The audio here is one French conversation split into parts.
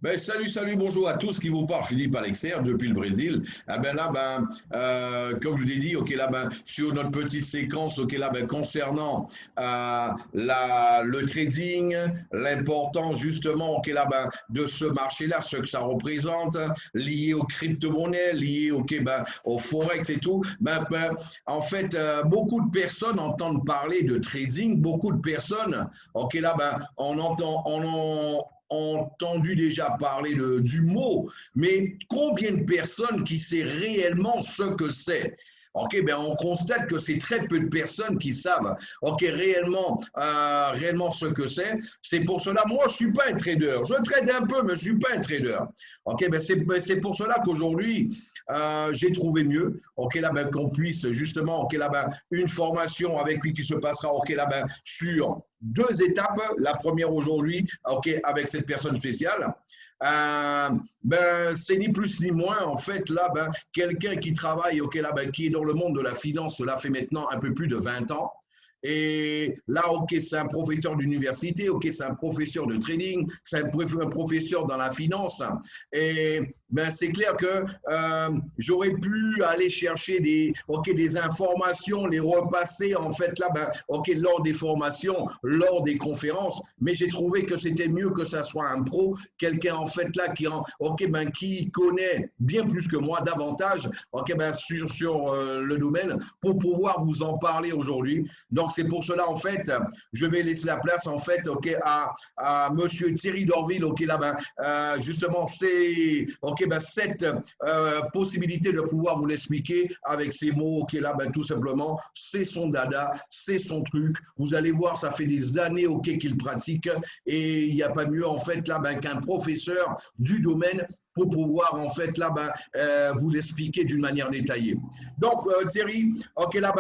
Ben, salut, bonjour à tous qui vous parle, Philippe Alexer depuis le Brésil. Ah ben là, comme je l'ai dit, ok là, sur notre petite séquence, ok là, concernant le trading, l'importance justement, ok là, de ce marché-là, ce que ça représente, lié aux crypto-monnaies, lié, ok au forex et tout. En fait, beaucoup de personnes entendent parler de trading, beaucoup de personnes, ok là, on entendu déjà parler du mot, mais combien de personnes qui savent réellement ce que c'est? Ok, on constate que c'est très peu de personnes qui savent, ok, réellement ce que c'est. C'est pour cela, moi, je suis pas un trader. Je trade un peu, mais je suis pas un trader. Ok, c'est pour cela qu'aujourd'hui, j'ai trouvé mieux, ok, là, qu'on puisse justement, ok, là, une formation avec lui qui se passera, ok, là, sur deux étapes. La première aujourd'hui, ok, avec cette personne spéciale. C'est ni plus ni moins en fait là quelqu'un qui travaille, ok là qui est dans le monde de la finance, cela fait maintenant un peu plus de 20 ans. Et là, ok, c'est un professeur d'université, ok, c'est un professeur de trading, c'est un professeur dans la finance. Et c'est clair que j'aurais pu aller chercher des informations, les repasser en fait là, ok, lors des formations, lors des conférences, mais j'ai trouvé que c'était mieux que ça soit un pro, quelqu'un en fait là qui connaît bien plus que moi davantage, ok, sur le domaine pour pouvoir vous en parler aujourd'hui. Donc c'est pour cela en fait, je vais laisser la place en fait, ok, à Monsieur Thierry Dorville, ok là, justement c'est, ok, cette possibilité de pouvoir vous l'expliquer avec ces mots, ok là, tout simplement, c'est son dada, c'est son truc. Vous allez voir, ça fait des années, ok, qu'il pratique et il n'y a pas mieux en fait là, qu'un professeur du domaine pour pouvoir en fait là, vous l'expliquer d'une manière détaillée. Donc Thierry, ok là,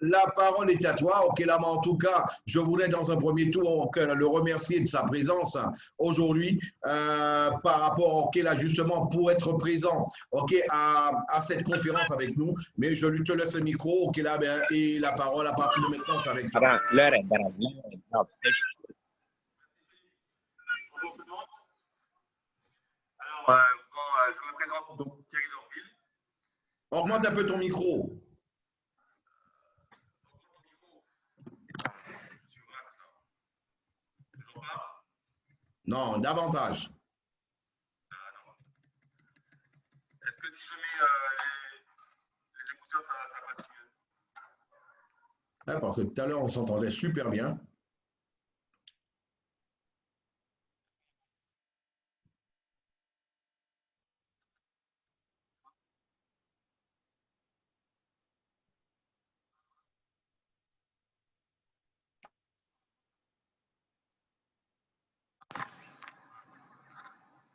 la parole est à toi. Ok, là, en tout cas, je voulais dans un premier tour le remercier de sa présence aujourd'hui par rapport, ok, là, justement, pour être présent, ok, à cette conférence avec nous. Mais je lui te laisse le micro, ok, là, et la parole à partir de maintenant, c'est avec toi. No. Bonjour tout le monde. Alors, je me présente donc Thierry Dorville. Augmente un peu ton micro. Non, davantage. Est-ce que si je mets les écouteurs, ça passe mieux? Ouais, parce que tout à l'heure, on s'entendait super bien.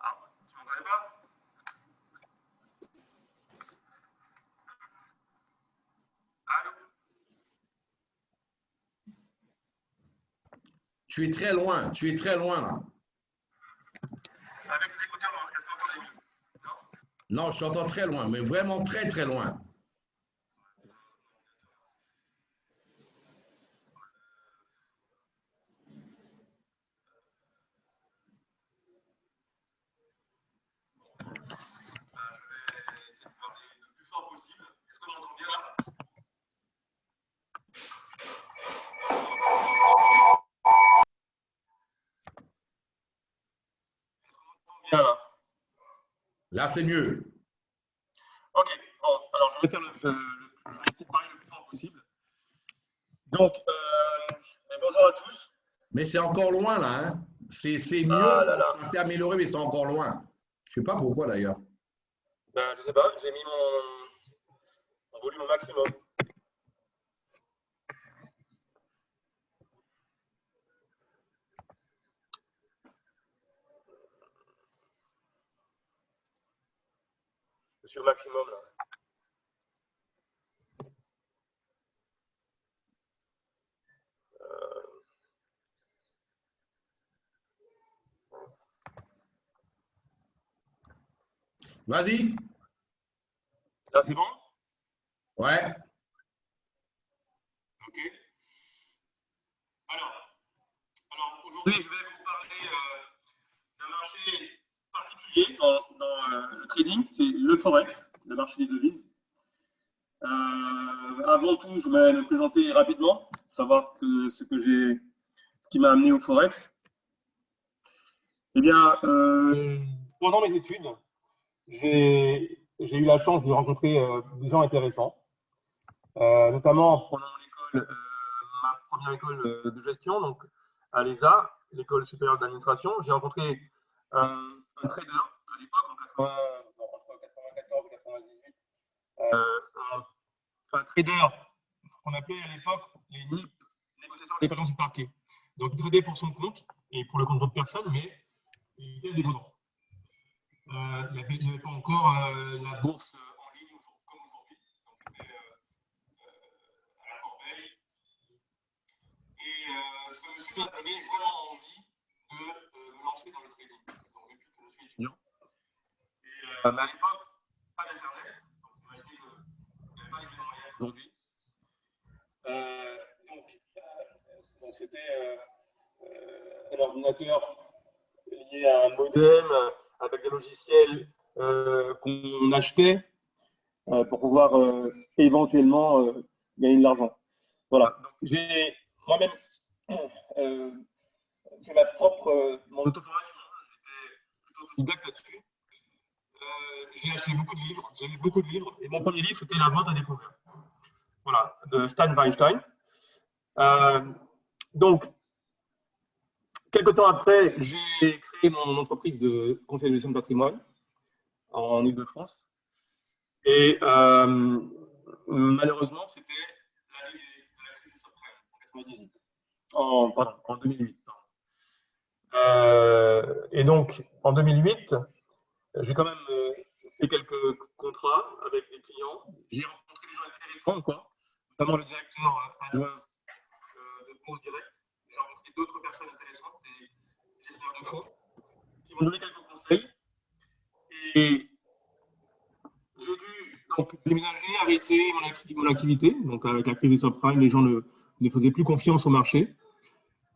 Ah, tu m'entendais pas? Allô? Tu es très loin, là. Avec les écouteurs, est-ce que vous entendez mieux? Non? Non, je t'entends très loin, mais vraiment très, très loin. Je vais essayer de parler le plus fort possible. Est-ce qu'on m'entend bien là? Est-ce qu'on m'entend bien là? Là, c'est mieux. Ok, bon, alors je vais essayer de parler le plus fort possible. Donc, bonjour à tous. Mais c'est encore loin, là. Hein. C'est mieux, Ah là là. ça s'est amélioré, mais c'est encore loin. Je ne sais pas pourquoi, d'ailleurs. Je sais pas, j'ai mis mon volume au maximum. Je suis au maximum là. Vas-y. Là, c'est bon? Ouais. Ok. Alors aujourd'hui, je vais vous parler d'un marché particulier dans le trading, c'est le Forex, le marché des devises. Avant tout, je vais me présenter rapidement, pour savoir ce qui m'a amené au Forex. Eh bien, pendant mes études, j'ai eu la chance de rencontrer des gens intéressants, notamment pendant ma première école de gestion, donc à l'ESA, l'école supérieure d'administration. J'ai rencontré un trader à l'époque, entre 94 et 98, un trader qu'on appelait à l'époque les NIP, négociateurs indépendants du parquet. Donc, il tradait pour son compte et pour le compte d'autres personnes, mais il était indépendant. Il n'y avait pas encore la bourse en ligne comme aujourd'hui. Donc, c'était à la corbeille. Et ce monsieur m'a donné vraiment envie de me lancer dans le trading. Donc, depuis que je suis étudiant. Et à l'époque, pas d'Internet. Donc, imaginez qu'il n'y avait pas les mêmes moyens aujourd'hui. Donc, c'était un ordinateur lié à un modem avec des logiciels qu'on achetait pour pouvoir éventuellement gagner de l'argent. Voilà. Donc, j'ai moi-même fait mon auto-formation. J'étais plutôt autodidacte là-dessus. J'ai acheté beaucoup de livres, j'ai lu beaucoup de livres, et mon premier livre, c'était La vente à découvert. Voilà, de Stan Weinstein. Donc, quelque temps après, j'ai créé mon entreprise de conseil de gestion de patrimoine en Île-de-France. Et malheureusement, c'était l'année de la crise des subprimes, en 98. En 2008. Et donc, en 2008, j'ai quand même fait quelques contrats avec des clients. J'ai rencontré des gens intéressants, quoi, notamment le directeur adjoint de Bourse Direct. J'ai rencontré d'autres personnes intéressantes, des gestionnaires de fonds, qui m'ont donné quelques conseils. Et j'ai dû donc déménager, arrêter mon activité. Donc, avec la crise des subprimes, les gens ne faisaient plus confiance au marché.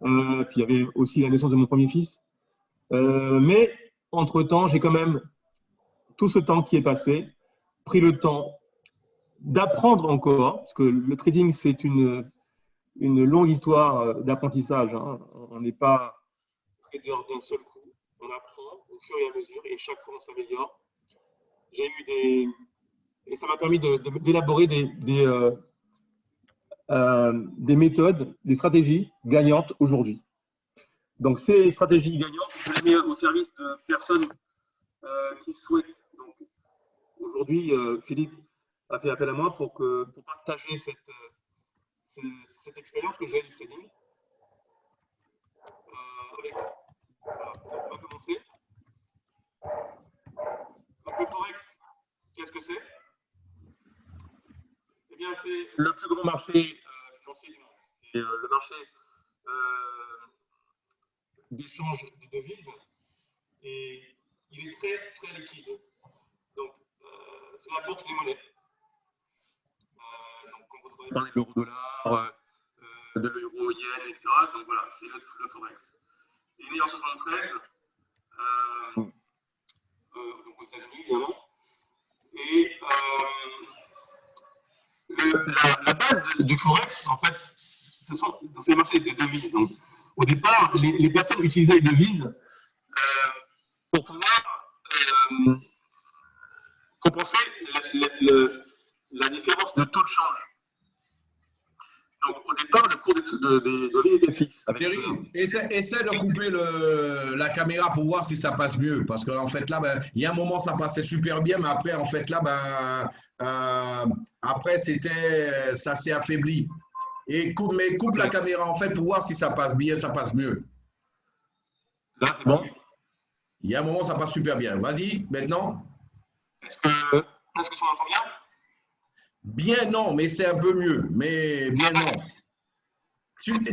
Puis il y avait aussi la naissance de mon premier fils. Mais entre-temps, j'ai quand même, tout ce temps qui est passé, pris le temps d'apprendre encore, parce que le trading, c'est une longue histoire d'apprentissage. Hein. On n'est pas trader d'un seul coup. On apprend au fur et à mesure, et chaque fois, on s'améliore. J'ai eu et ça m'a permis d'élaborer des méthodes, des stratégies gagnantes aujourd'hui. Donc, ces stratégies gagnantes, je les mets au service de personnes qui souhaitent. Donc, aujourd'hui, Philippe a fait appel à moi pour partager cette expérience que j'ai du trading. Voilà, on va commencer. Donc, le Forex, qu'est-ce que c'est? Eh bien, c'est le plus grand marché financier du monde. C'est le marché d'échange de devises, et il est très très liquide. Donc, c'est la bourse des monnaies. Donc, quand vous entendez parler de l'euro-dollar, de l'euro-yen, etc., donc voilà, c'est le Forex. Il est né en 1973, donc aux États-Unis, évidemment. Et la base du Forex, en fait, c'est le marché des devises. Donc, au départ, les personnes utilisaient les devises pour pouvoir compenser la différence de taux de change. Donc, au départ, le cours des devises était fixe. Essaie de couper la caméra pour voir si ça passe mieux. Parce qu'en fait, là, il y a un moment, ça passait super bien, mais après, en fait, là, après, ça s'est affaibli. Et coupe la caméra, en fait, pour voir si ça passe bien, ça passe mieux. Là, c'est bon. Il y a un moment, ça passe super bien. Vas-y, maintenant. Est-ce que tu m'entends bien? Bien, non, mais c'est un peu mieux. Mais bien, non.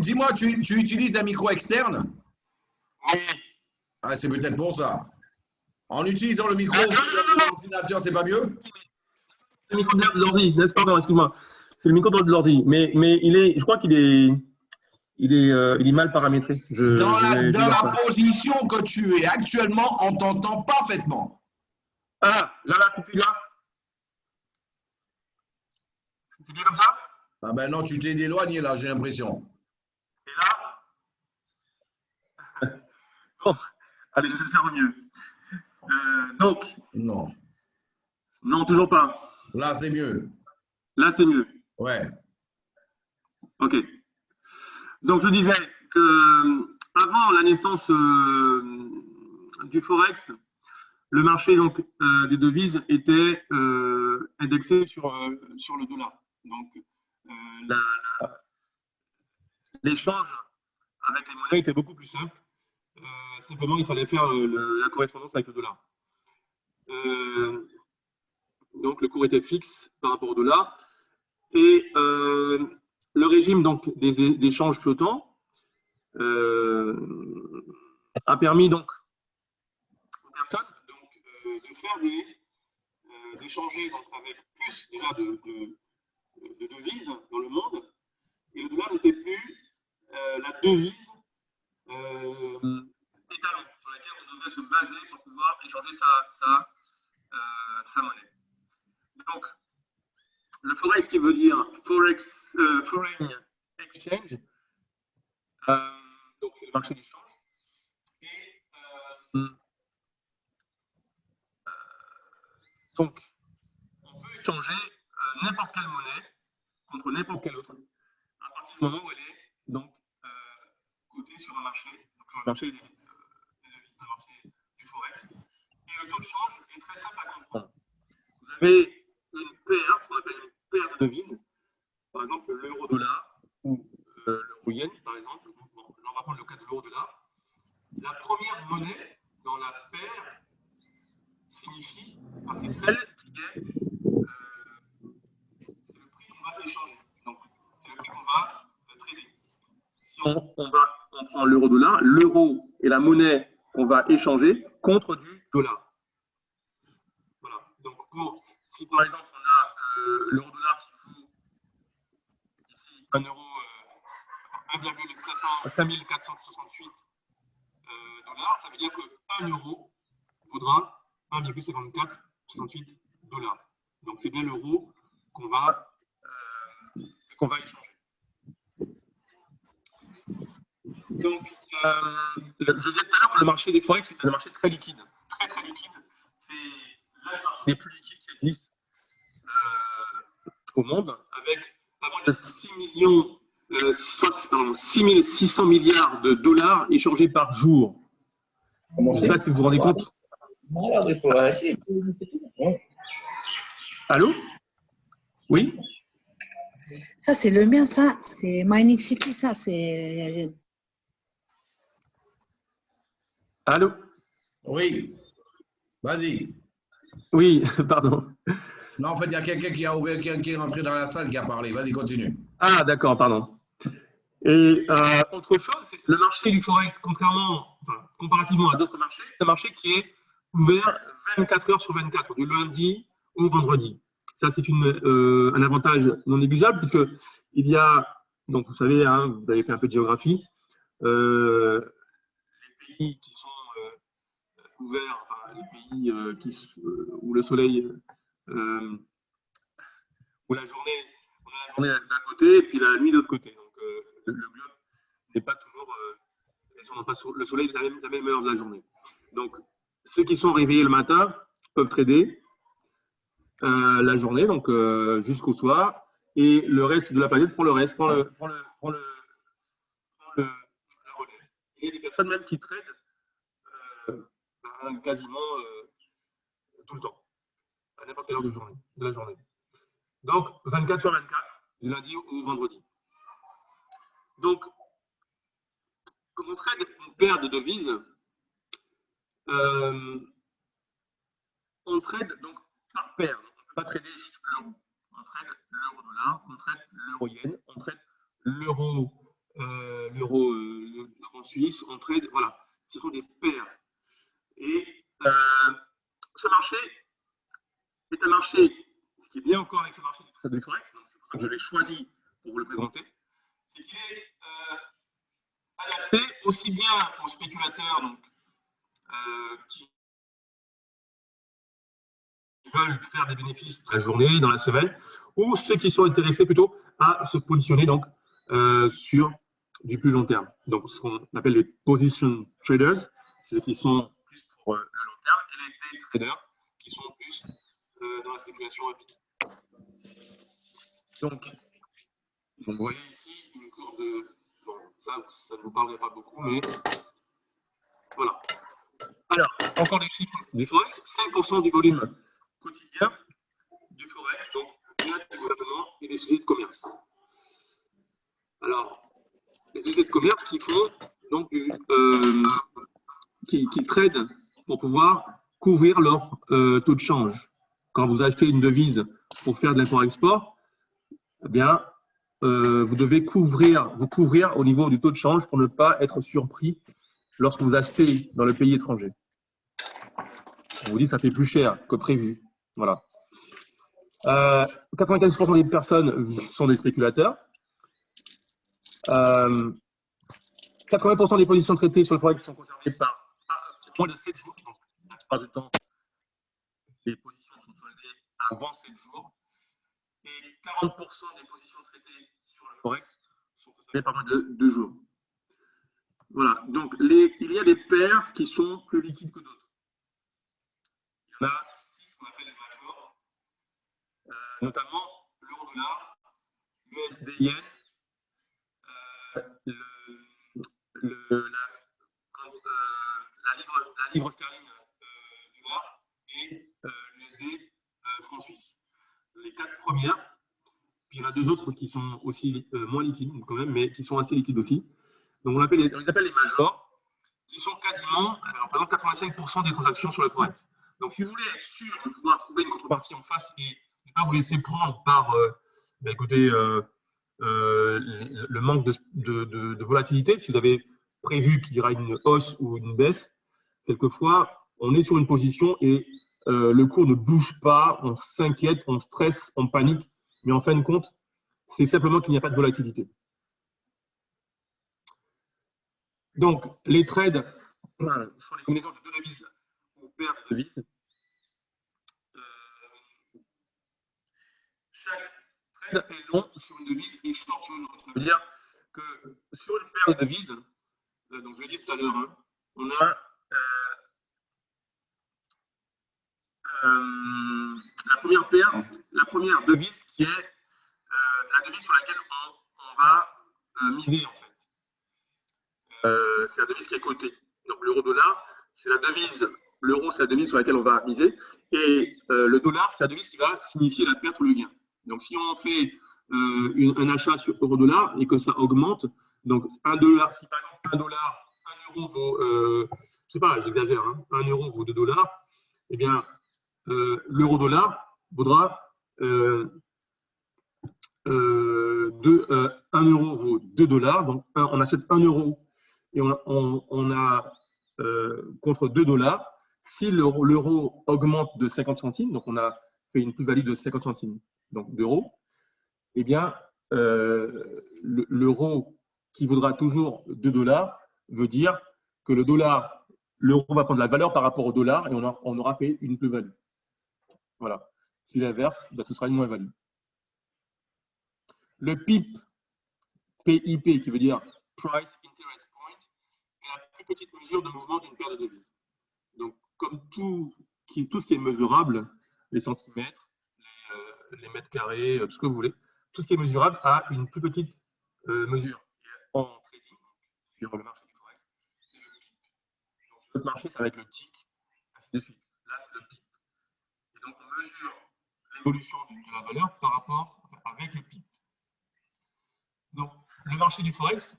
Dis-moi, tu utilises un micro externe? Oui. Ah, c'est peut-être pour ça. En utilisant le micro de l'ordinateur, c'est pas mieux? Le micro de l'ordi, n'est-ce pas? Excuse-moi. C'est le micro de l'ordi. Mais je crois qu'il est. il est mal paramétré. Dans Je vais dans voir la ça. position que tu es actuellement, on t'entend parfaitement. Ah, là, depuis là. C'est bien comme ça? Ah ben non, tu t'es éloigné là, j'ai l'impression. Et là? Bon, allez, j'essaie de faire au mieux. Donc, Non. non, toujours pas. Là, c'est mieux. Là, c'est mieux. Ouais. OK. Donc, je disais que avant la naissance du Forex, le marché donc, des devises était indexé sur le dollar. Donc, l'échange avec les monnaies était beaucoup plus simple. Simplement, il fallait faire la correspondance avec le dollar. Donc, le cours était fixe par rapport au dollar. Et le régime donc, des échanges flottants a permis donc aux personnes donc, de faire d'échanger donc, avec plus déjà de devises dans le monde. Et le dollar n'était plus la devise étalon sur laquelle on devait se baser pour pouvoir échanger sa monnaie. Donc, le forex qui veut dire foreign exchange, donc c'est le marché d'échange. Et donc, on peut échanger n'importe quelle monnaie contre n'importe quelle autre à partir du moment où elle est donc cotée sur un marché, donc sur le marché des devises, le marché du forex. Et le taux de change est très simple à comprendre. Vous avez une paire, ce qu'on appelle une paire de devises, par exemple l'euro-dollar ou l'euro-yen, par exemple. Bon, là, on va prendre le cas de l'euro-dollar. La première monnaie dans la paire signifie, enfin, c'est celle qui est, c'est le prix qu'on va échanger. Donc, c'est le prix qu'on va trader. Si on prend l'euro-dollar, l'euro est la monnaie qu'on va échanger contre du dollar. Voilà. Donc, si par exemple on a l'euro-dollar qui vaut ici 1 euro, 1,5468 dollars, ça veut dire que 1 euro vaudra 1,5468 dollars. Donc, c'est bien l'euro qu'on va échanger. Donc, je disais tout à l'heure que le marché des forex, c'est un marché très liquide. Très, très liquide. C'est l'un des marchés les plus liquides qui existent au monde, avec pas moins de 6 600 milliards de dollars échangés par jour. Je ne sais pas si vous vous rendez compte. Allô? Oui? Ça, c'est le mien, ça. C'est Mining City, ça. C'est. Allô? Oui. Vas-y. Oui, pardon. Non, en fait, il y a quelqu'un qui a ouvert, qui est rentré dans la salle, qui a parlé. Vas-y, continue. Ah, d'accord, pardon. Et autre chose, c'est le marché du forex, comparativement à d'autres marchés, c'est un marché qui est ouvert 24 heures sur 24, du lundi au vendredi. Ça, c'est un avantage non négligeable, puisque il y a, donc vous savez, hein, vous avez fait un peu de géographie, les pays qui sont ouverts, enfin, les pays où le soleil, où la journée, on a la journée d'un côté et puis la nuit de l'autre côté. Donc, le globe n'est pas toujours, on n'a pas le soleil la même heure de la journée. Donc, ceux qui sont réveillés le matin peuvent trader la journée, donc jusqu'au soir, et le reste de la planète prend le reste, prend le relais. Il y a des personnes même qui tradent quasiment tout le temps, à n'importe quelle heure de la journée. Donc, 24 sur 24, du lundi au vendredi. Donc, comme on trade une paire de devises, on trade donc par paire. On ne peut pas trader l'euro. On trade l'euro-dollar, on trade l'euro-yen, on trade l'euro franc suisse, on trade, voilà. Ce sont des paires. Et ce marché est un marché, ce qui est bien encore avec ce marché du trade du forex, c'est pour ça que je l'ai choisi pour vous le présenter, c'est qu'il est adapté aussi bien aux spéculateurs donc, qui veulent faire des bénéfices dans la journée, dans la semaine, ou ceux qui sont intéressés plutôt à se positionner donc, sur du plus long terme. Donc, ce qu'on appelle les position traders, ceux qui sont plus pour le long terme, et les day traders, qui sont plus dans la spéculation rapide. Donc, vous voyez ici une courbe de... Bon, ça ne vous parlerait pas beaucoup, mais voilà. Alors, encore des chiffres du Forex, 5% du volume quotidien du Forex, donc via du gouvernement et des sociétés de commerce. Alors, les sociétés de commerce qui font donc qui tradent pour pouvoir couvrir leur taux de change. Quand vous achetez une devise pour faire de l'import-export, eh bien, vous devez vous couvrir au niveau du taux de change pour ne pas être surpris lorsque vous achetez dans le pays étranger. On vous dit que ça fait plus cher que prévu. Voilà. 95% des personnes sont des spéculateurs. 80% des positions traitées sur le Forex sont conservées par moins de 7 jours. Donc, la plupart du temps, les positions sont soldées avant 7 jours. Et 40% des positions traitées sur le Forex sont conservées par moins de 2 jours. Voilà. Donc, il y a des paires qui sont plus liquides que d'autres. Il y en a 6 qu'on appelle les majors, notamment l'euro-dollar, l'USD-yen, la livre sterling dollar et l'USD franc suisse. Les 4 premières, puis il y en a 2 autres qui sont aussi moins liquides quand même, mais qui sont assez liquides aussi. Donc on les appelle les majors, qui sont quasiment, représentent 85% des transactions sur le Forex. Donc si vous voulez être sûr de pouvoir trouver une contrepartie en face et ne pas vous laisser prendre par écoutez, le manque de volatilité, si vous avez prévu qu'il y aura une hausse ou une baisse, quelquefois, on est sur une position et le cours ne bouge pas, on s'inquiète, on stresse, on panique, mais en fin de compte, c'est simplement qu'il n'y a pas de volatilité. Donc, les trades sont les combinaisons de 2 devises ou paires de devises. Chaque trade est long sur une devise et short sur une autre. Ça veut dire que sur une paire de devises, donc je l'ai dit tout à l'heure, hein, on a la première devise qui est la devise sur laquelle on va miser en fait. C'est la devise qui est cotée. Donc l'euro-dollar, c'est la devise, l'euro c'est la devise sur laquelle on va miser, et le dollar c'est la devise qui va signifier la perte ou le gain. Donc si on fait un achat sur euro-dollar et que ça augmente, donc $1, si par exemple $1 euro vaut, je ne sais pas, j'exagère, hein, 1 euro vaut $2, eh bien l'euro-dollar vaudra 1 euro vaut $2, donc on achète 1 euro et on a contre $2. Si l'euro augmente de 50 centimes, donc on a fait une plus-value de 50 centimes d'euros, eh bien l'euro qui vaudra toujours $2 veut dire que l'euro va prendre la valeur par rapport au dollar et on aura fait une plus-value. Voilà. Si l'inverse, ben, ce sera une moins-value. Le PIP, PIP, qui veut dire Price Interest Point, est la plus petite mesure de mouvement d'une paire de devises. Donc, comme tout ce qui est mesurable, les centimètres, les mètres carrés, tout ce que vous voulez, tout ce qui est mesurable a une plus petite mesure. En trading, sur le marché du Forex, c'est le PIP. Donc, sur notre marché, ça va être le TIC, ainsi de suite. Là, c'est le PIP. Et donc, on mesure l'évolution de la valeur par rapport avec le PIP. Donc, le marché du Forex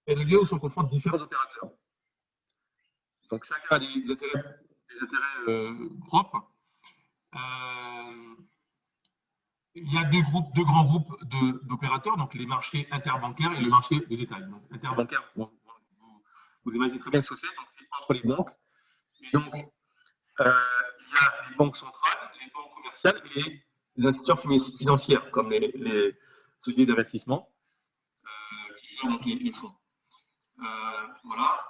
est le lieu où sont confrontés différents opérateurs. Donc, chacun a des intérêts propres. Il y a deux grands groupes d'opérateurs, donc les marchés interbancaires et le marché de détail. Donc, interbancaire, vous imaginez très bien ce que c'est, donc c'est entre les banques. Et donc, il y a les banques centrales, les banques commerciales et les institutions financières, comme les sociétés d'investissement qui gèrent donc les fonds. Voilà.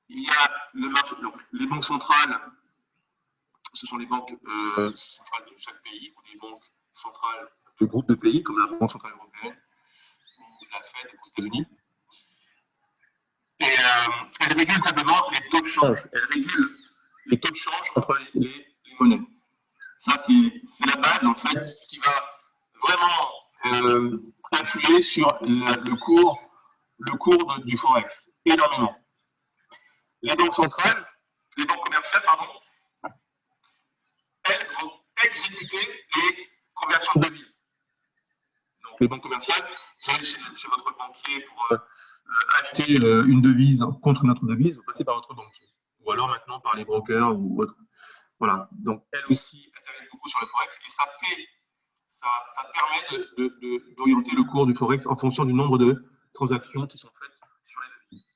Il y a le marché, donc, les banques centrales, ce sont les banques centrales de chaque pays, ou les banques centrales de groupes de pays, comme la Banque centrale européenne ou la Fed aux États-Unis. Et elle régule simplement les taux de change. Elle régule les taux de change entre les monnaies. Ça, c'est la base, en fait, ce qui va vraiment influer sur le cours du Forex, énormément. Les banques centrales, les banques commerciales, pardon, elles vont exécuter les conversions de devises. Donc, les banques commerciales, vous allez chez votre banquier pour acheter une devise contre une autre devise, vous passez par votre banquier. Ou alors maintenant par les brokers ou autres. Voilà. Donc, elles aussi interviennent beaucoup sur le Forex et ça permet d'orienter le cours du Forex en fonction du nombre de transactions qui sont faites sur les devises.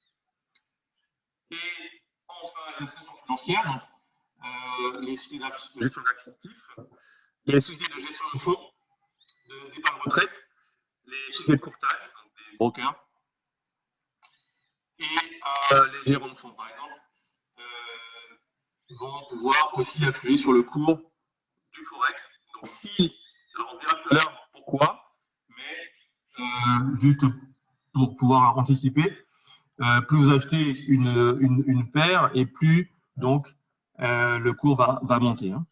Et enfin, les institutions financières, donc, les sociétés de gestion d'actifs, les sociétés de gestion de fonds, d'épargne retraite, les sociétés de courtage, donc des brokers, et les gérants de fonds, par exemple, vont pouvoir aussi influer sur le cours du Forex. Donc, alors on verra tout à l'heure pourquoi, mais juste pour pouvoir anticiper, plus vous achetez une paire et plus donc le cours va monter. Hein.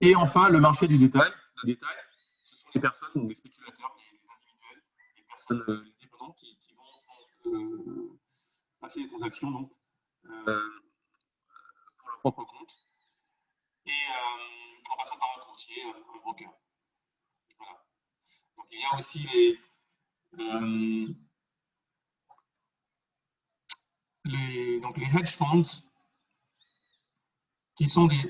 Et enfin, le marché du détail. Le détail, ce sont les personnes, les spéculateurs, les individuels, les personnes indépendantes qui vont passer les transactions donc, pour leur propre compte et en passant par un courtier, un broker. Voilà. Donc il y a aussi les hedge funds qui sont des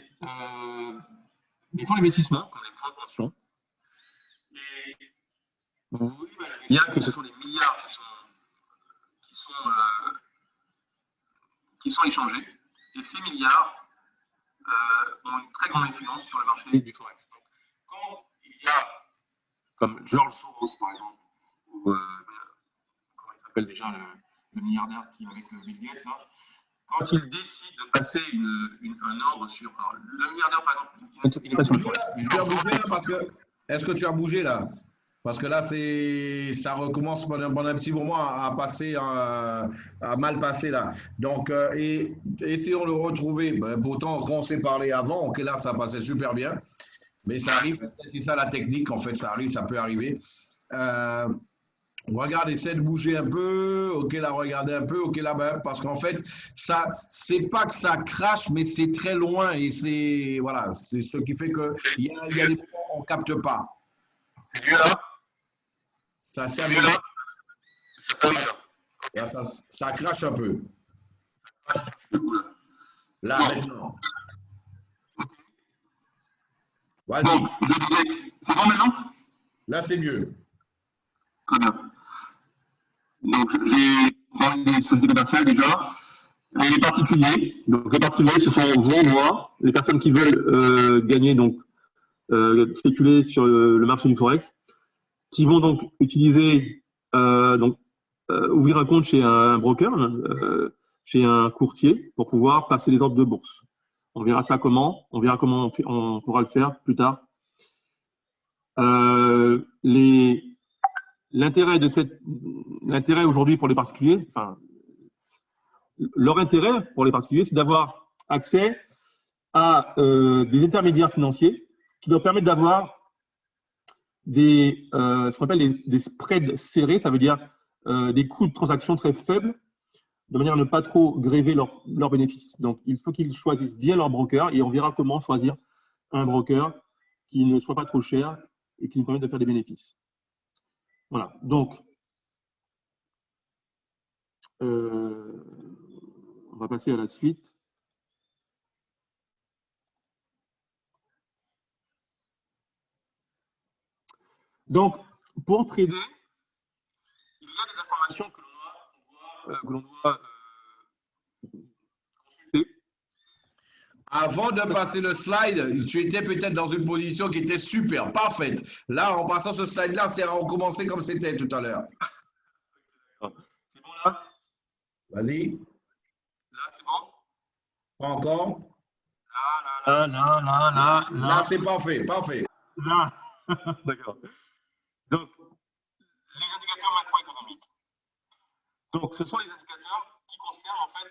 fonds d'investissement, comme les fonds de pension. Et vous imaginez bien que ce sont des milliards qui sont échangés. Et ces milliards ont une très grande influence sur le marché du Forex. Donc, quand il y a, comme George Soros par exemple, ou comment il s'appelle déjà le milliardaire qui est avec Bill Gates, là, quand il décide de passer un ordre sur. Alors, le milliardaire par exemple, il n'est pas sur le Forex. Est-ce que tu as bougé là? Parce que là, ça recommence pendant un petit moment à passer, à mal passer là. Donc, essayons de le retrouver. Pourtant, on s'est parlé avant, ok, là, ça passait super bien. Mais ça arrive, c'est ça la technique, en fait, ça arrive, ça peut arriver. Regarde, essaie de bouger un peu, ok, là, regardez un peu, ok, là, parce qu'en fait, ça, c'est pas que ça crache, mais c'est très loin et c'est, voilà, c'est ce qui fait qu'il y a des moments où on ne capte pas. C'est mieux là? Ça s'améliore. Ça crache un peu. Là, maintenant. Vas-y. C'est bon maintenant? Là, c'est mieux. Très bien. Donc, j'ai parlé des sociétés commerciales déjà. Et les particuliers. Donc, les particuliers, ce sont vous, moi, les personnes qui veulent gagner, donc, spéculer sur le marché du Forex, qui vont donc utiliser, ouvrir un compte chez un broker, chez un courtier, pour pouvoir passer les ordres de bourse. On verra ça comment, on verra comment on pourra le faire plus tard. L'intérêt aujourd'hui pour les particuliers, enfin, leur intérêt pour les particuliers, c'est d'avoir accès à des intermédiaires financiers qui doivent permettre d'avoir ce qu'on appelle des spreads serrés, ça veut dire des coûts de transaction très faibles, de manière à ne pas trop gréver leurs bénéfices. Donc, il faut qu'ils choisissent bien leur broker et on verra comment choisir un broker qui ne soit pas trop cher et qui nous permette de faire des bénéfices. Voilà, donc, on va passer à la suite. Donc, pour trader, il y a des informations que l'on doit consulter. Avant de passer le slide, tu étais peut-être dans une position qui était super, parfaite. Là, en passant ce slide-là, c'est recommencer comme c'était tout à l'heure. C'est bon là? Vas-y. Là, c'est bon? Pas encore? Là. C'est parfait, parfait. Là. D'accord. Donc, les indicateurs macroéconomiques. Donc, ce sont les indicateurs qui concernent en fait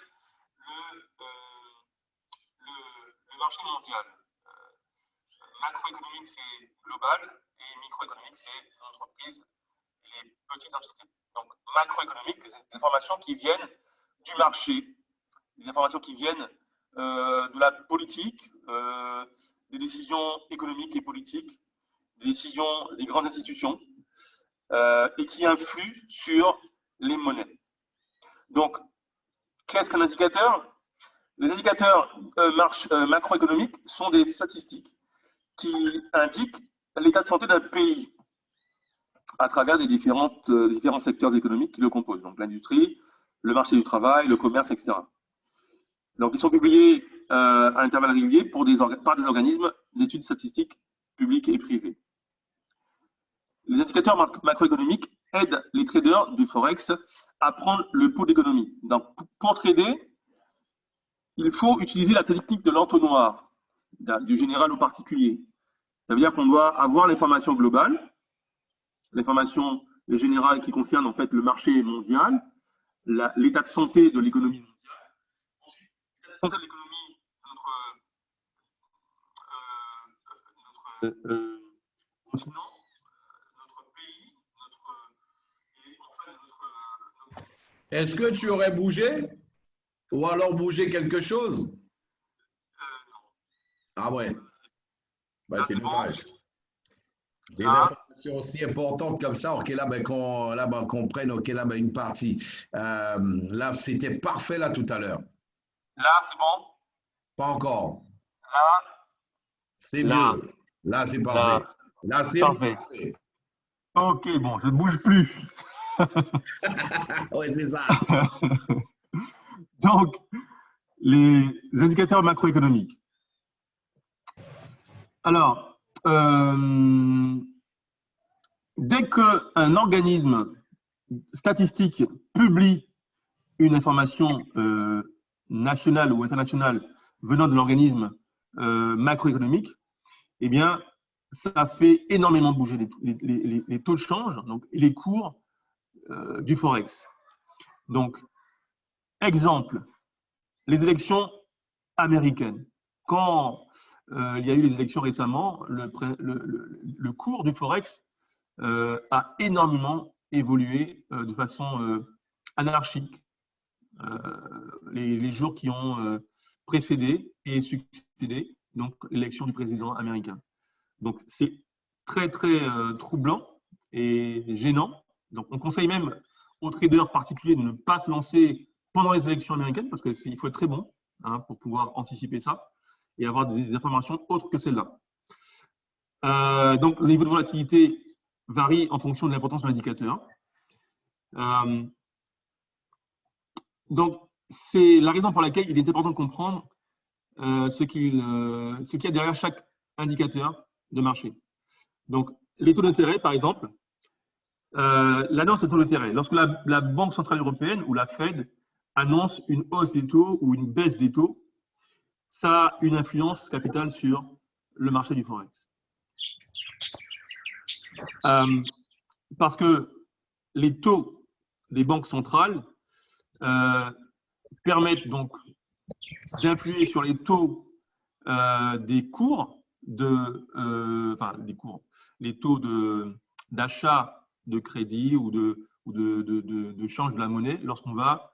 le marché mondial. Macroéconomique, c'est global, et microéconomique, c'est l'entreprise et les petites entités. Donc, macroéconomique, des informations qui viennent du marché, des informations qui viennent de la politique, des décisions économiques et politiques, des décisions des grandes institutions, et qui influent sur les monnaies. Donc, qu'est-ce qu'un indicateur? Les indicateurs macroéconomiques sont des statistiques qui indiquent l'état de santé d'un pays à travers des différents secteurs économiques qui le composent, donc l'industrie, le marché du travail, le commerce, etc. Donc, ils sont publiés à intervalles réguliers par des organismes d'études statistiques publics et privés. Les indicateurs macroéconomiques aident les traders du Forex à prendre le pouls d'économie. Donc, pour trader, il faut utiliser la technique de l'entonnoir, du général au particulier. Ça veut dire qu'on doit avoir l'information globale, l'information générale qui concerne en fait le marché mondial, l'état de santé de l'économie mondiale. Ensuite, l'état de santé de l'économie de notre continent, notre pays, et enfin notre. Est-ce que tu aurais bougé ou alors bougé quelque chose? Ah ouais, bah, c'est dommage. Des informations aussi importantes comme ça, ok, là, ben, qu'on prenne, ok, là, ben, une partie. Là, c'était parfait, là, tout à l'heure. Là, c'est bon? Pas encore. Là, c'est mieux. Là, c'est parfait. Là, c'est parfait. Ok, bon, je ne bouge plus. Oui, c'est ça. Donc, les indicateurs macroéconomiques. Alors, dès qu'un organisme statistique publie une information nationale ou internationale venant de l'organisme macroéconomique, eh bien, ça fait énormément bouger les taux de change, donc les cours du Forex. Donc, exemple, les élections américaines. Quand il y a eu les élections récemment, le cours du Forex a énormément évolué de façon anarchique les jours qui ont précédé et succédé donc l'élection du président américain. Donc c'est très très troublant et gênant. Donc on conseille même aux traders particuliers de ne pas se lancer pendant les élections américaines parce qu'il faut être très bon pour pouvoir anticiper ça et avoir des informations autres que celles-là. Donc le niveau de volatilité varie en fonction de l'importance de l'indicateur. Donc, c'est la raison pour laquelle il est important de comprendre ce qu'il y a derrière chaque indicateur de marché. Donc, les taux d'intérêt, par exemple, l'annonce de taux d'intérêt. Lorsque la Banque Centrale Européenne ou la Fed annonce une hausse des taux ou une baisse des taux, ça a une influence capitale sur le marché du Forex. Parce que les taux des banques centrales permettent donc d'influer sur les taux des cours les taux d'achat de crédit ou de change de la monnaie lorsqu'on va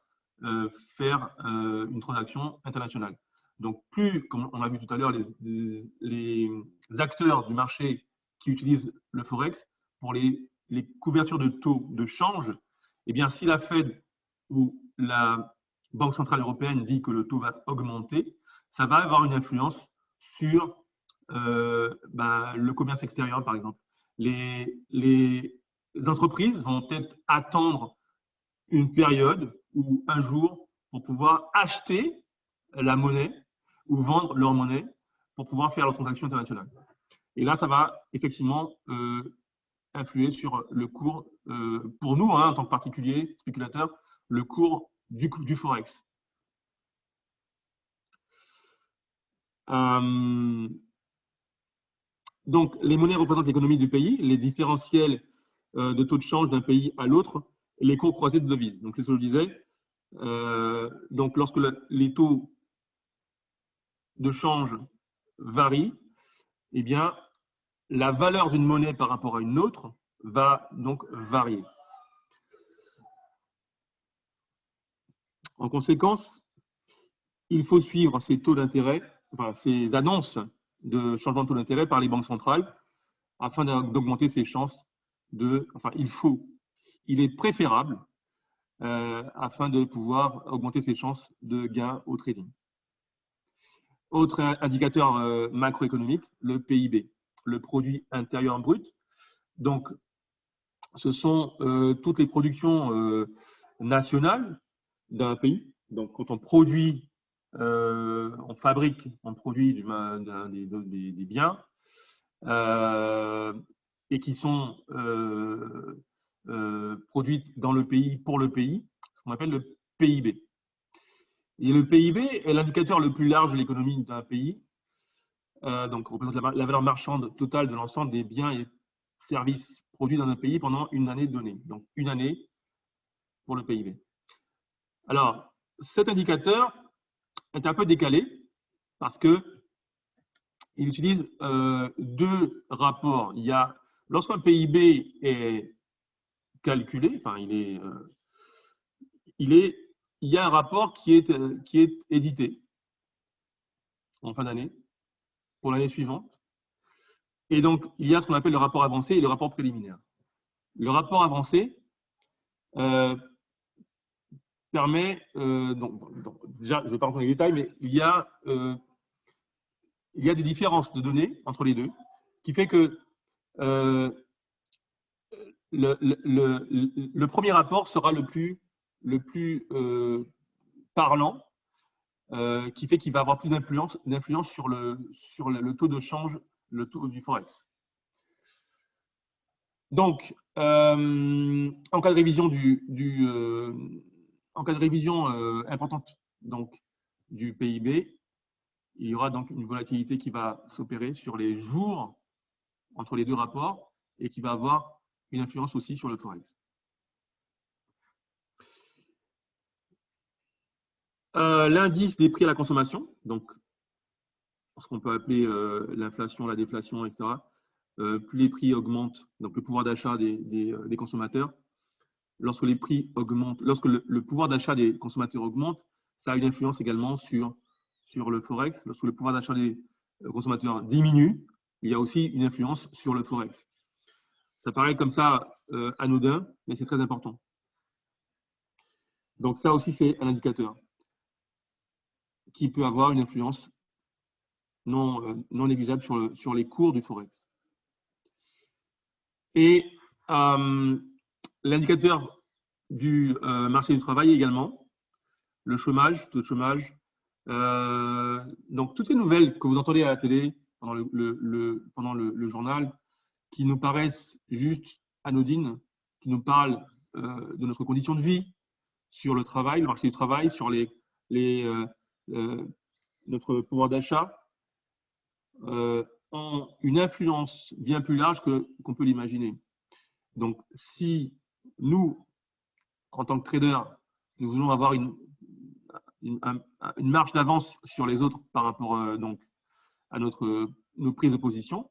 faire une transaction internationale. Donc, plus, comme on l'a vu tout à l'heure, les acteurs du marché qui utilisent le Forex pour les couvertures de taux de change, eh bien, si la Fed ou la Banque Centrale Européenne dit que le taux va augmenter, ça va avoir une influence sur le commerce extérieur, par exemple. Les entreprises vont peut-être attendre une période ou un jour pour pouvoir acheter la monnaie ou vendre leur monnaie pour pouvoir faire leur transaction internationale. Et là, ça va effectivement influer sur le cours, pour nous, en tant que particuliers, spéculateurs, le cours du Forex. Donc, les monnaies représentent l'économie du pays, les différentiels de taux de change d'un pays à l'autre, les cours croisés de devises. Donc, c'est ce que je disais. Donc, lorsque les taux de change varient, eh bien, la valeur d'une monnaie par rapport à une autre va donc varier. En conséquence, il faut suivre ces taux d'intérêt, enfin, ces annonces de changement de taux d'intérêt par les banques centrales afin d'augmenter ses chances de. Enfin, il est préférable afin de pouvoir augmenter ses chances de gain au trading. Autre indicateur macroéconomique, le PIB, le produit intérieur brut. Donc, ce sont toutes les productions nationales d'un pays. Donc, quand on produit, on fabrique, on produit des biens et qui sont produites dans le pays pour le pays, ce qu'on appelle le PIB. Et le PIB est l'indicateur le plus large de l'économie d'un pays, donc représente la valeur marchande totale de l'ensemble des biens et services produits dans un pays pendant une année donnée. Donc, une année pour le PIB. Alors, cet indicateur est un peu décalé parce qu'il utilise deux rapports. Il y a, lorsqu'un PIB est calculé, enfin, il y a un rapport qui est édité en fin d'année pour l'année suivante. Et donc, il y a ce qu'on appelle le rapport avancé et le rapport préliminaire. Le rapport avancé permet, déjà, je ne vais pas rentrer dans les détails, mais il y a des différences de données entre les deux, ce qui fait que le premier rapport sera le plus parlant, qui fait qu'il va avoir plus d'influence sur le taux de change, le taux du Forex. Donc, en cas de révision importante donc, du PIB, il y aura donc une volatilité qui va s'opérer sur les jours entre les deux rapports et qui va avoir une influence aussi sur le Forex. L'indice des prix à la consommation, donc ce qu'on peut appeler l'inflation, la déflation, etc. Plus les prix augmentent, donc le pouvoir d'achat des consommateurs, lorsque les prix augmentent, lorsque le pouvoir d'achat des consommateurs augmente, ça a une influence également sur le Forex. Lorsque le pouvoir d'achat des consommateurs diminue, il y a aussi une influence sur le Forex. Ça paraît comme ça anodin, mais c'est très important. Donc ça aussi, c'est un indicateur qui peut avoir une influence non négligeable sur les cours du Forex. Et l'indicateur du marché du travail également, le chômage, taux de chômage. Donc, toutes ces nouvelles que vous entendez à la télé pendant le journal, qui nous paraissent juste anodines, qui nous parlent de notre condition de vie, sur le travail, le marché du travail, sur notre pouvoir d'achat, ont une influence bien plus large qu'on peut l'imaginer. Donc, si nous, en tant que traders, nous voulons avoir une marge d'avance sur les autres par rapport donc, à nos prises de position,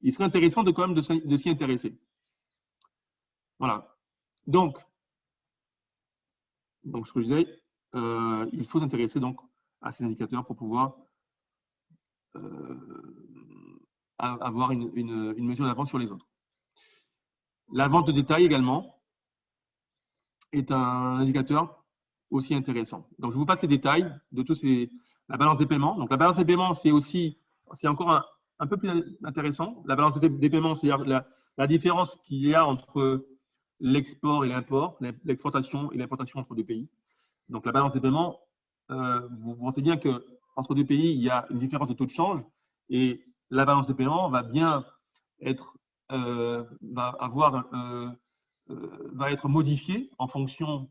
il serait intéressant quand même de s'y intéresser. Voilà. Donc, ce que je disais, il faut s'intéresser donc à ces indicateurs pour pouvoir avoir une mesure d'avance sur les autres. La vente de détail également est un indicateur aussi intéressant. Donc, je vous passe les détails de la balance des paiements. Donc, la balance des paiements, c'est encore un peu plus intéressant. La balance des paiements, c'est-à-dire la différence qu'il y a entre l'export et l'import, l'exportation et l'importation entre deux pays. Donc, la balance des paiements, vous pensez bien qu'entre deux pays, il y a une différence de taux de change et la balance des paiements va bien être, va être modifiée en fonction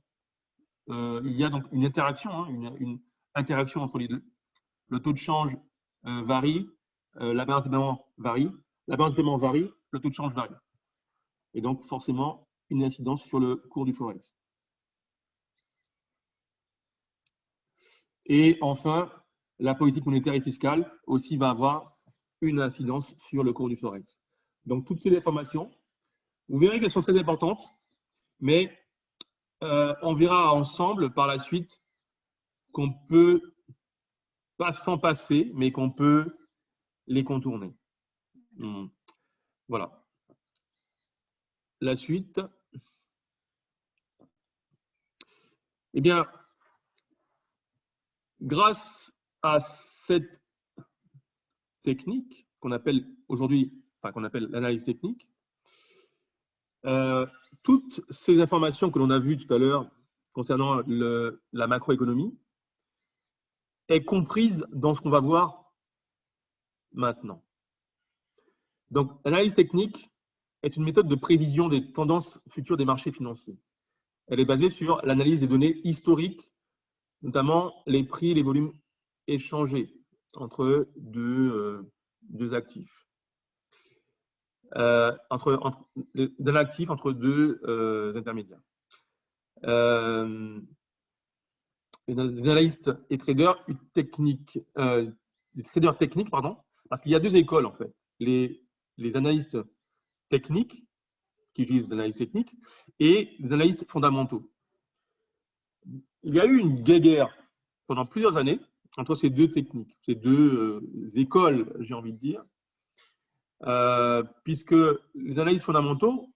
il y a donc une interaction, hein, une interaction entre les deux. Le taux de change varie, la balance de paiement varie, le taux de change varie. Et donc, forcément, une incidence sur le cours du Forex. Et enfin, la politique monétaire et fiscale aussi va avoir une incidence sur le cours du Forex. Donc, toutes ces informations, vous verrez qu'elles sont très importantes, mais on verra ensemble par la suite qu'on peut, pas s'en passer, mais qu'on peut les contourner. Voilà. La suite. Eh bien, grâce à cette technique qu'on appelle aujourd'hui, enfin qu'on appelle l'analyse technique, toutes ces informations que l'on a vues tout à l'heure concernant la macroéconomie est comprise dans ce qu'on va voir maintenant. Donc, l'analyse technique est une méthode de prévision des tendances futures des marchés financiers. Elle est basée sur l'analyse des données historiques, notamment les prix et les volumes échangés entre deux actifs. D'un actif entre deux intermédiaires. Les analystes et traders techniques, parce qu'il y a deux écoles en fait. Les analystes techniques qui utilisent l'analyse technique et les analystes fondamentaux. Il y a eu une guerre pendant plusieurs années entre ces deux techniques, ces deux écoles, j'ai envie de dire, puisque les analystes fondamentaux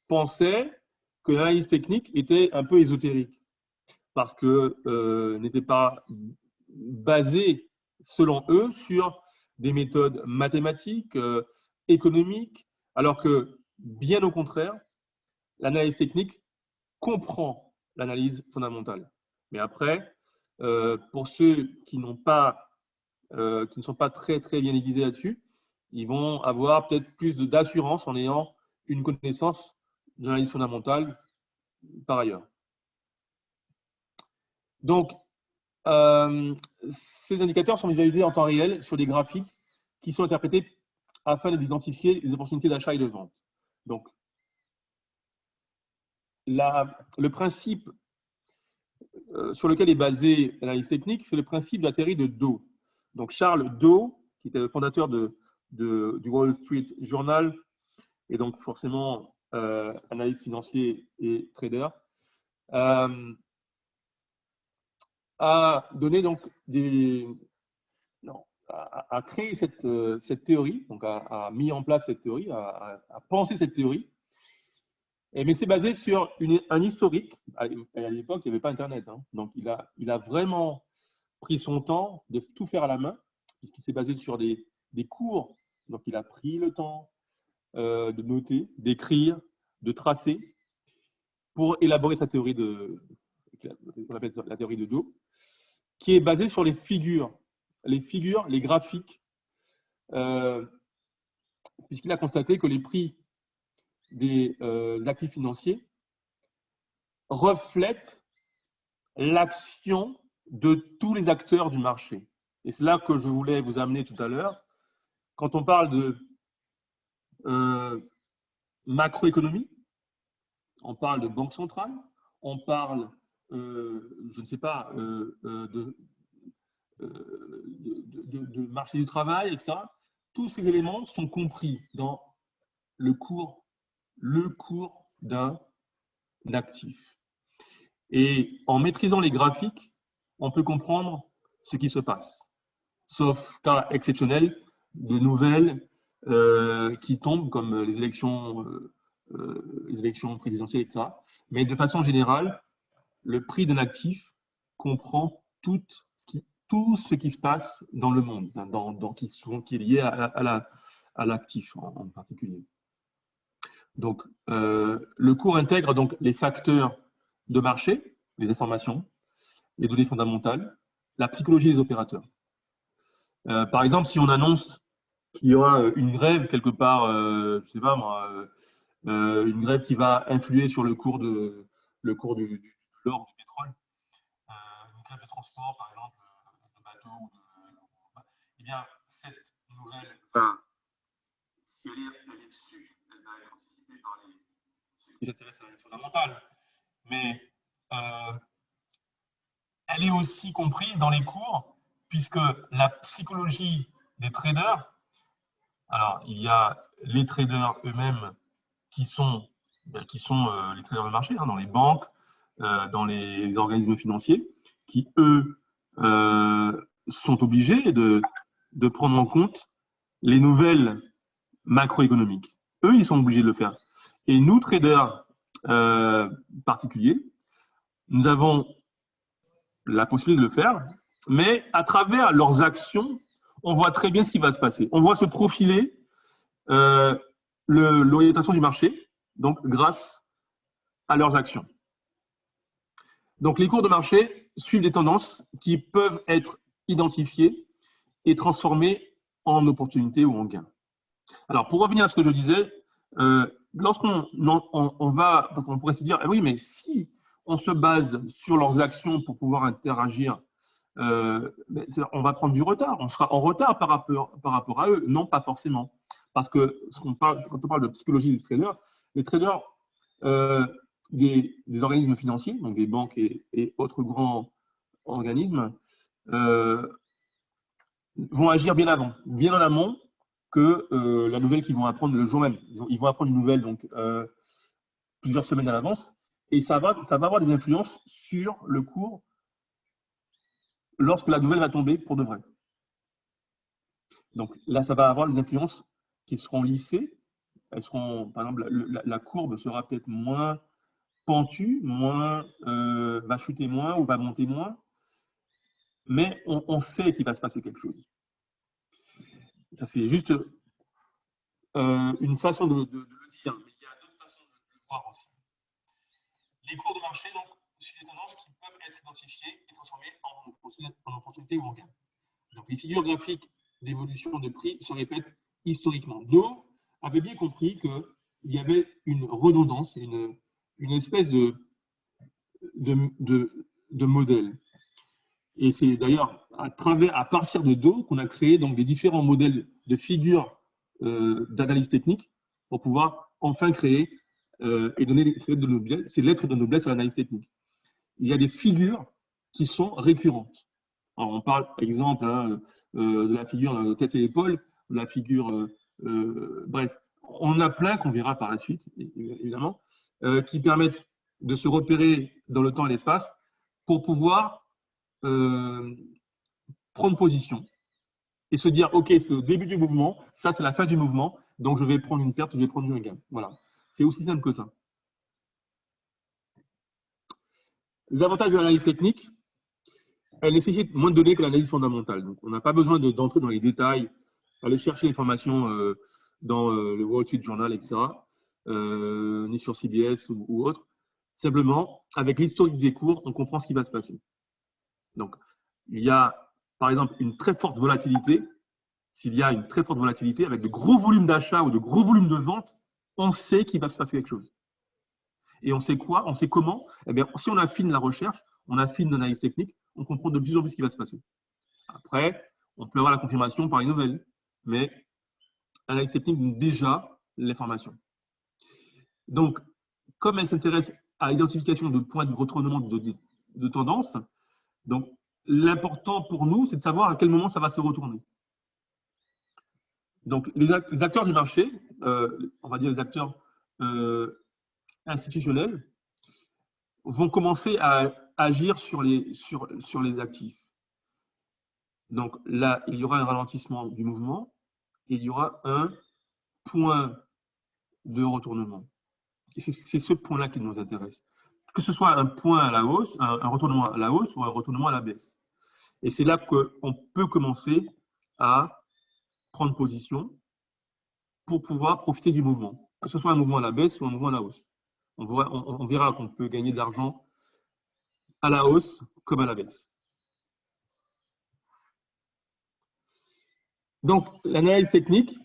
pensaient que l'analyse technique était un peu ésotérique, parce que n'était pas basée, selon eux, sur des méthodes mathématiques, économiques, alors que, bien au contraire, l'analyse technique comprend l'analyse fondamentale. Mais après, pour ceux qui ne sont pas très bien aiguisés là-dessus, ils vont avoir peut-être plus d'assurance en ayant une connaissance de l'analyse fondamentale par ailleurs. Donc, ces indicateurs sont visualisés en temps réel sur des graphiques qui sont interprétés afin d'identifier les opportunités d'achat et de vente. Donc, le principe sur lequel est basée l'analyse technique, c'est le principe de la théorie de Dow. Donc, Charles Dow, qui était le fondateur du Wall Street Journal, et donc forcément analyste financier et trader, a donné donc a créé cette théorie, donc a mis en place cette théorie, a pensé cette théorie, mais c'est basé sur un historique. À l'époque, il n'y avait pas Internet, hein, donc il a vraiment pris son temps de tout faire à la main, puisqu'il s'est basé sur des cours. Donc il a pris le temps de noter, d'écrire, de tracer, pour élaborer sa théorie qu'on appelle la théorie de Dow, qui est basée sur les figures, les graphiques, puisqu'il a constaté que les prix des actifs financiers reflètent l'action de tous les acteurs du marché. Et c'est là que je voulais vous amener tout à l'heure. Quand on parle de macroéconomie, on parle de banque centrale, on parle, je ne sais pas, de marché du travail, etc. Tous ces éléments sont compris dans le cours d'un actif. Et en maîtrisant les graphiques, on peut comprendre ce qui se passe. Sauf cas exceptionnel de nouvelles qui tombent, comme les élections présidentielles, etc. Mais de façon générale, le prix d'un actif comprend tout ce qui se passe dans le monde, qui est lié à l'actif en particulier. Donc, le cours intègre donc les facteurs de marché, les informations, les données fondamentales, la psychologie des opérateurs. Par exemple, si on annonce qu'il y aura une grève quelque part, je ne sais pas moi, une grève qui va influer sur le cours de l'or, du pétrole, clubs de transport, par exemple, de bateaux, eh bien, cette nouvelle, si elle est dessus, elle va être anticipée par ceux qui s'intéressent à l'analyse fondamentale, mais elle est aussi comprise dans les cours, puisque la psychologie des traders, alors il y a les traders eux-mêmes qui sont les traders de marché, hein, dans les banques, dans les organismes financiers, qui eux sont obligés de prendre en compte les nouvelles macroéconomiques. Eux, ils sont obligés de le faire. Et nous, traders particuliers, nous avons la possibilité de le faire, mais à travers leurs actions, on voit très bien ce qui va se passer. On voit se profiler l'orientation du marché, donc grâce à leurs actions. Donc les cours de marché suivent des tendances qui peuvent être identifiées et transformées en opportunités ou en gains. Alors pour revenir à ce que je disais, lorsqu'on va, parce qu'on pourrait se dire, oui, mais si on se base sur leurs actions pour pouvoir interagir, on va prendre du retard, on sera en retard par rapport à eux. Non, pas forcément. Parce que quand on parle de psychologie des traders, les traders des organismes financiers, donc des banques et autres grands organismes, vont agir bien avant, bien en amont que la nouvelle qu'ils vont apprendre le jour même. Ils vont apprendre une nouvelle donc, plusieurs semaines à l'avance, et ça va avoir des influences sur le cours lorsque la nouvelle va tomber pour de vrai. Donc là, ça va avoir des influences qui seront lissées. Elles seront, par exemple, la courbe sera peut-être moins pentue, va chuter moins ou va monter moins, mais on sait qu'il va se passer quelque chose. Ça, c'est juste une façon de le dire, mais il y a d'autres façons de le voir aussi. Les cours de marché, donc, sont des tendances qui peuvent être identifiées et transformées en opportunités ou en gains. Donc, les figures graphiques d'évolution de prix se répètent historiquement. Nous avons bien compris qu'il y avait une redondance, une espèce de modèle. Et c'est d'ailleurs à partir de Do qu'on a créé donc des différents modèles de figures d'analyse technique pour pouvoir enfin créer et donner ces lettres de noblesse à l'analyse technique. Il y a des figures qui sont récurrentes. Alors, on parle, par exemple, de la figure tête et épaule, de la figure, bref, on a plein qu'on verra par la suite, évidemment, qui permettent de se repérer dans le temps et l'espace pour pouvoir prendre position et se dire, OK, c'est le début du mouvement, ça c'est la fin du mouvement, donc je vais prendre une perte, je vais prendre un gain. Voilà, c'est aussi simple que ça. Les avantages de l'analyse technique, elle nécessite moins de données que l'analyse fondamentale. Donc, on n'a pas besoin d'entrer dans les détails, aller chercher l'information dans le Wall Street Journal, etc., ni sur CBS ou autre. Simplement, avec l'historique des cours, on comprend ce qui va se passer. Donc, il y a, par exemple, une très forte volatilité. S'il y a une très forte volatilité avec de gros volumes d'achat ou de gros volumes de vente, on sait qu'il va se passer quelque chose. Et on sait quoi? On sait comment? Eh bien, si on affine la recherche, on affine l'analyse technique, on comprend de plus en plus ce qui va se passer. Après, on peut avoir la confirmation par les nouvelles, mais l'analyse technique donne déjà l'information. Donc, comme elle s'intéresse à l'identification de points de retournement de tendance, donc l'important pour nous, c'est de savoir à quel moment ça va se retourner. Donc, les acteurs du marché, on va dire les acteurs institutionnels, vont commencer à agir sur les actifs. Donc là, il y aura un ralentissement du mouvement et il y aura un point de retournement. Et c'est ce point-là qui nous intéresse. Que ce soit un point à la hausse, un retournement à la hausse ou un retournement à la baisse. Et c'est là qu'on peut commencer à prendre position pour pouvoir profiter du mouvement. Que ce soit un mouvement à la baisse ou un mouvement à la hausse. On verra qu'on peut gagner de l'argent à la hausse comme à la baisse. Donc, l'analyse technique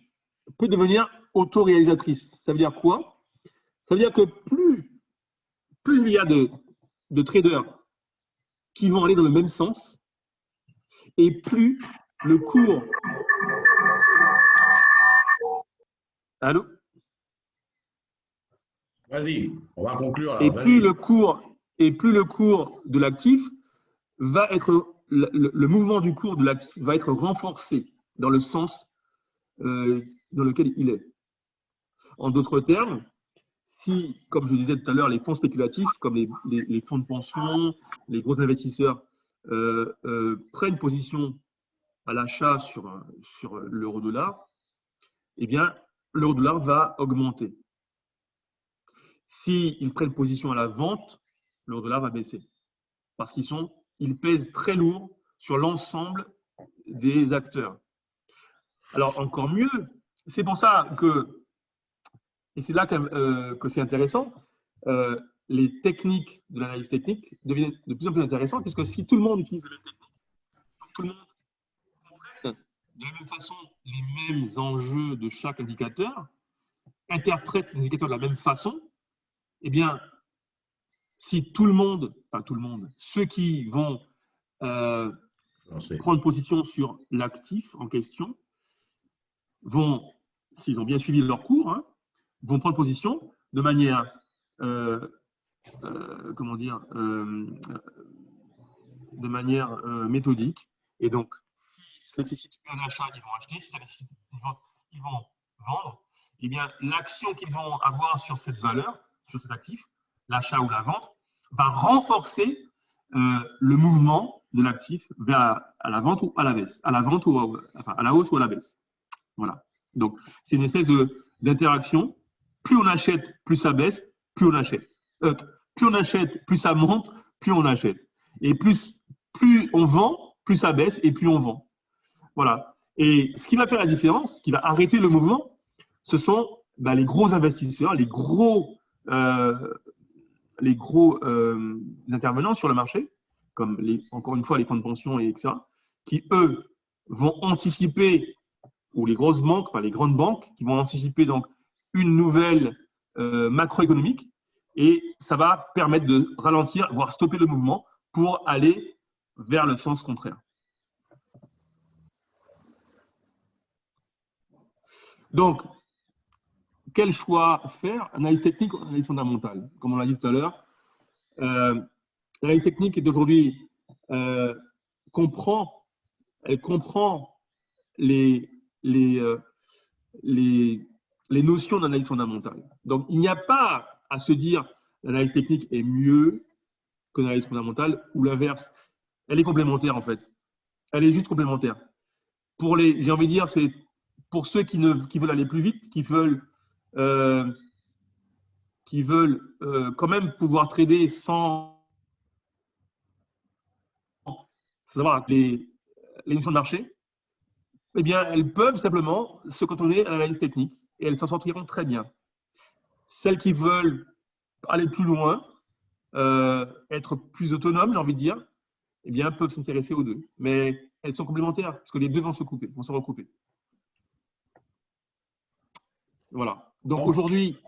peut devenir autoréalisatrice. Ça veut dire quoi? Ça veut dire que plus il y a de traders qui vont aller dans le même sens, et plus le cours… Allô? Vas-y, on va conclure là. Et plus le cours de l'actif va être… Le mouvement du cours de l'actif va être renforcé dans le sens dans lequel il est. En d'autres termes, si, comme je disais tout à l'heure, les fonds spéculatifs, comme les fonds de pension, les gros investisseurs, prennent position à l'achat sur l'euro-dollar, eh bien, l'euro-dollar va augmenter. S'ils prennent position à la vente, l'euro-dollar va baisser. Parce qu'ils pèsent très lourd sur l'ensemble des acteurs. Alors, encore mieux, c'est pour ça que, et c'est là que c'est intéressant, les techniques de l'analyse technique deviennent de plus en plus intéressantes, puisque si tout le monde utilise les mêmes techniques, tout le monde comprenne de la même façon les mêmes enjeux de chaque indicateur, interprète les indicateurs de la même façon, eh bien, si tout le monde, ceux qui vont prendre position sur l'actif en question, vont, s'ils ont bien suivi leur cours, hein, vont prendre position de manière, méthodique. Et donc, si ça nécessite un achat, ils vont acheter. Si ça nécessite une vente, ils vont vendre. Eh bien, l'action qu'ils vont avoir sur cette valeur, sur cet actif, l'achat ou la vente, va renforcer le mouvement de l'actif vers à la vente ou à la baisse, à la vente ou à la hausse ou à la baisse. Voilà. Donc, c'est une espèce d'interaction. Plus on achète, plus ça baisse, plus on achète. Plus on achète, plus ça monte, plus on achète. Et plus on vend, plus ça baisse et plus on vend. Voilà. Et ce qui va faire la différence, ce qui va arrêter le mouvement, ce sont les gros investisseurs, les gros intervenants sur le marché, comme encore une fois les fonds de pension et etc., qui eux vont anticiper, ou les grosses banques, les grandes banques, qui vont anticiper donc une nouvelle macroéconomique, et ça va permettre de ralentir, voire stopper le mouvement pour aller vers le sens contraire. Donc, quel choix faire? Analyse technique ou analyse fondamentale? Comme on l'a dit tout à l'heure, l'analyse technique d'aujourd'hui comprend les notions d'analyse fondamentale. Donc, il n'y a pas à se dire l'analyse technique est mieux que l'analyse fondamentale ou l'inverse. Elle est complémentaire en fait. Elle est juste complémentaire. J'ai envie de dire, c'est pour ceux qui veulent aller plus vite, qui veulent quand même pouvoir trader sans savoir les notions de marché, eh bien, elles peuvent simplement se cantonner à l'analyse technique et elles s'en sortiront très bien. Celles qui veulent aller plus loin, être plus autonomes, j'ai envie de dire, eh bien, peuvent s'intéresser aux deux. Mais elles sont complémentaires, parce que les deux vont se recouper. Voilà. Donc aujourd'hui,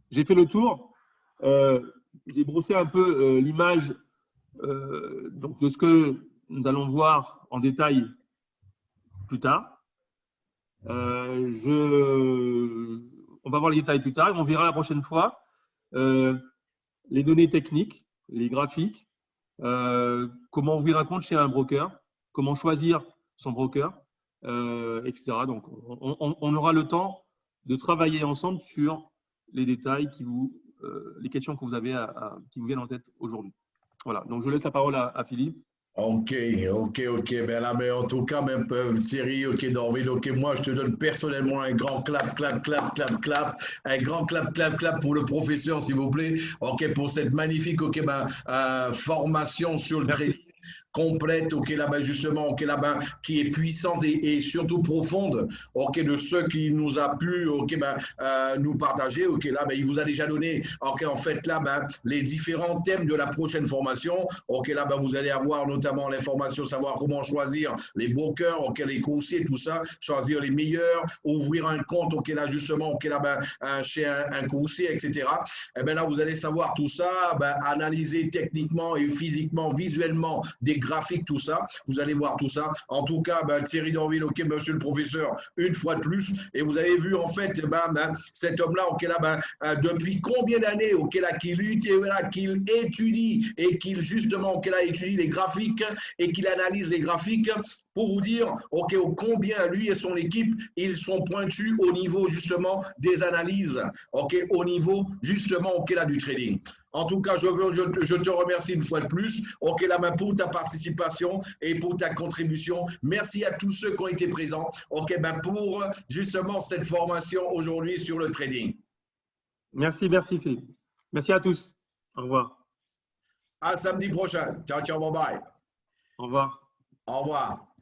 j'ai fait le tour. J'ai brossé un peu l'image donc de ce que nous allons voir en détail plus tard. On va voir les détails plus tard et on verra la prochaine fois les données techniques, les graphiques, comment ouvrir un compte chez un broker, comment choisir son broker, etc. Donc, on aura le temps de travailler ensemble sur les détails les questions que vous avez qui vous viennent en tête aujourd'hui. Voilà, donc je laisse la parole à Philippe. Ok. Ben là, mais en tout cas, même Thierry, ok, Dorville, ok, moi, je te donne personnellement un grand clap. Un grand clap pour le professeur, s'il vous plaît. Ok, pour cette magnifique, formation sur le trading. complète, ok, là-bas, justement, ok, là-bas, qui est puissante et surtout profonde, ok, de ce qu'il nous a pu, ok, ben, nous partager, ok, là, ben, il vous a déjà donné, ok, en fait, là, ben, les différents thèmes de la prochaine formation, ok, là, ben, vous allez avoir notamment l'information, savoir comment choisir les brokers, ok, les coursiers, tout ça, choisir les meilleurs, ouvrir un compte, ok, là, justement, ok, là, ben, chez un coursier, etc. Et bien là, vous allez savoir tout ça, ben, analyser techniquement et physiquement, visuellement, des graphiques, tout ça. Vous allez voir tout ça. En tout cas, ben, Thierry Dorville, ok, monsieur le professeur, une fois de plus. Et vous avez vu, en fait, ben, cet homme-là, ok, là, ben, depuis combien d'années, ok, là, qu'il étudie et qu'il, justement, ok, là, étudie les graphiques et qu'il analyse les graphiques pour vous dire, ok, combien lui et son équipe, ils sont pointus au niveau, justement, des analyses, ok, au niveau, justement, ok, là, du trading. En tout cas, je te remercie une fois de plus, ok, là, pour ta participation et pour ta contribution. Merci à tous ceux qui ont été présents, ok, ben, pour, justement, cette formation aujourd'hui sur le trading. Merci, Philippe. Merci à tous. Au revoir. À samedi prochain. Ciao, ciao, bye bye. Au revoir. Au revoir.